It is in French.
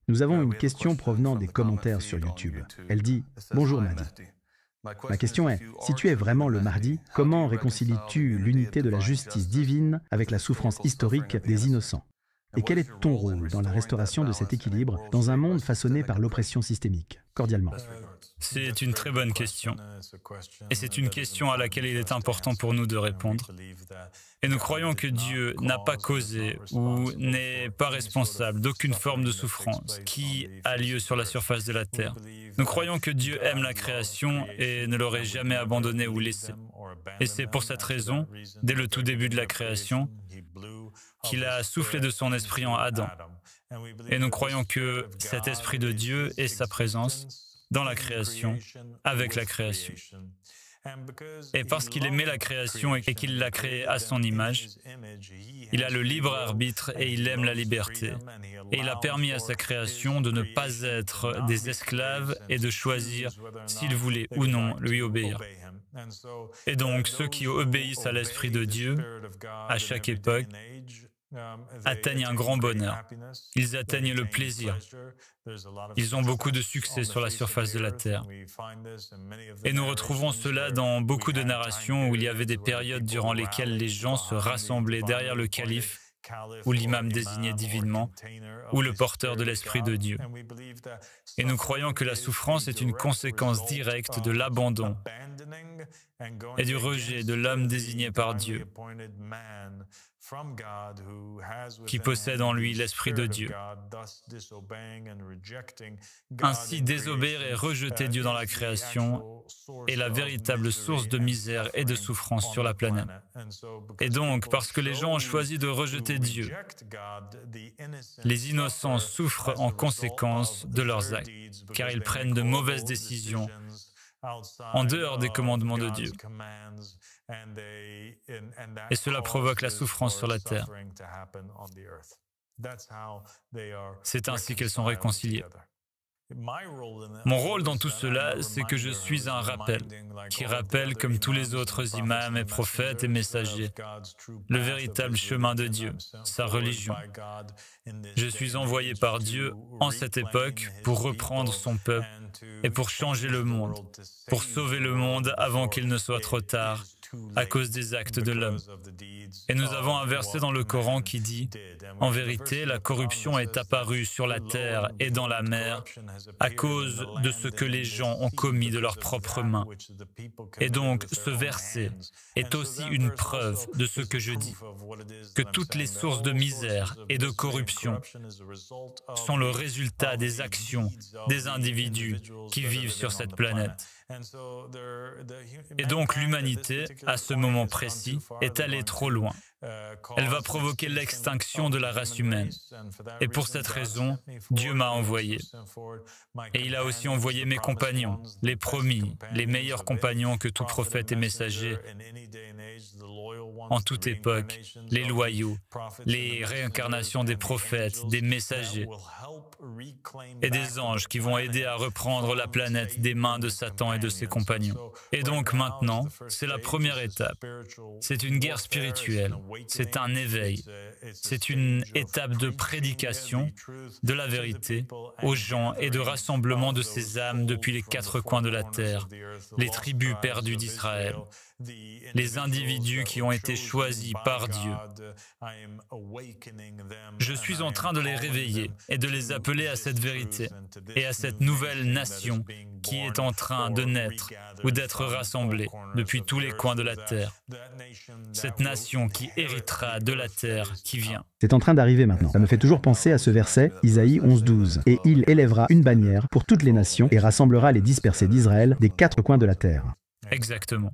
Nous avons une question provenant des commentaires sur YouTube. Elle dit « Bonjour Mahdi. Ma question est, si tu es vraiment le Mahdi, comment réconcilies-tu l'unité de la justice divine avec la souffrance historique des innocents? Et quel est ton rôle dans la restauration de cet équilibre dans un monde façonné par l'oppression systémique? Cordialement. » C'est une très bonne question. Et c'est une question à laquelle il est important pour nous de répondre. Et nous croyons que Dieu n'a pas causé ou n'est pas responsable d'aucune forme de souffrance qui a lieu sur la surface de la terre. Nous croyons que Dieu aime la création et ne l'aurait jamais abandonnée ou laissée. Et c'est pour cette raison, dès le tout début de la création, qu'il a soufflé de son esprit en Adam. Et nous croyons que cet esprit de Dieu est sa présence dans la création, avec la création. Et parce qu'il aimait la création et qu'il l'a créée à son image, il a le libre arbitre et il aime la liberté. Et il a permis à sa création de ne pas être des esclaves et de choisir s'ils voulaient ou non lui obéir. Et donc, ceux qui obéissent à l'Esprit de Dieu, à chaque époque, atteignent un grand bonheur. Ils atteignent le plaisir. Ils ont beaucoup de succès sur la surface de la terre. Et nous retrouvons cela dans beaucoup de narrations où il y avait des périodes durant lesquelles les gens se rassemblaient derrière le calife, ou l'imam désigné divinement, ou le porteur de l'Esprit de Dieu. Et nous croyons que la souffrance est une conséquence directe de l'abandon et du rejet de l'homme désigné par Dieu, qui possède en lui l'Esprit de Dieu. Ainsi, désobéir et rejeter Dieu dans la création est la véritable source de misère et de souffrance sur la planète. Et donc, parce que les gens ont choisi de rejeter Dieu, les innocents souffrent en conséquence de leurs actes, car ils prennent de mauvaises décisions en dehors des commandements de Dieu. Et cela provoque la souffrance sur la terre. C'est ainsi qu'elles sont réconciliées. Mon rôle dans tout cela, c'est que je suis un rappel, qui rappelle, comme tous les autres imams et prophètes et messagers, le véritable chemin de Dieu, sa religion. Je suis envoyé par Dieu en cette époque pour reprendre son peuple et pour changer le monde, pour sauver le monde avant qu'il ne soit trop tard, à cause des actes de l'homme. Et nous avons un verset dans le Coran qui dit « En vérité, la corruption est apparue sur la terre et dans la mer à cause de ce que les gens ont commis de leurs propres mains. » Et donc, ce verset est aussi une preuve de ce que je dis, que toutes les sources de misère et de corruption sont le résultat des actions des individus qui vivent sur cette planète. Et donc l'humanité, à ce moment précis, est allée trop loin. Elle va provoquer l'extinction de la race humaine. Et pour cette raison, Dieu m'a envoyé. Et il a aussi envoyé mes compagnons, les promis, les meilleurs compagnons que tout prophète et messager en toute époque, les loyaux, les réincarnations des prophètes, des messagers et des anges qui vont aider à reprendre la planète des mains de Satan et de ses compagnons. Et donc maintenant, c'est la première étape. C'est une guerre spirituelle, c'est un éveil, c'est une étape de prédication de la vérité aux gens et de rassemblement de ces âmes depuis les quatre coins de la terre, les tribus perdues d'Israël, les individus qui ont été choisis par Dieu. Je suis en train de les réveiller et de les appeler à cette vérité et à cette nouvelle nation qui est en train de naître ou d'être rassemblée depuis tous les coins de la terre. Cette nation qui héritera de la terre qui vient. C'est en train d'arriver maintenant. Ça me fait toujours penser à ce verset, Isaïe 11:12. « Et il élèvera une bannière pour toutes les nations et rassemblera les dispersés d'Israël des quatre coins de la terre. » Exactement.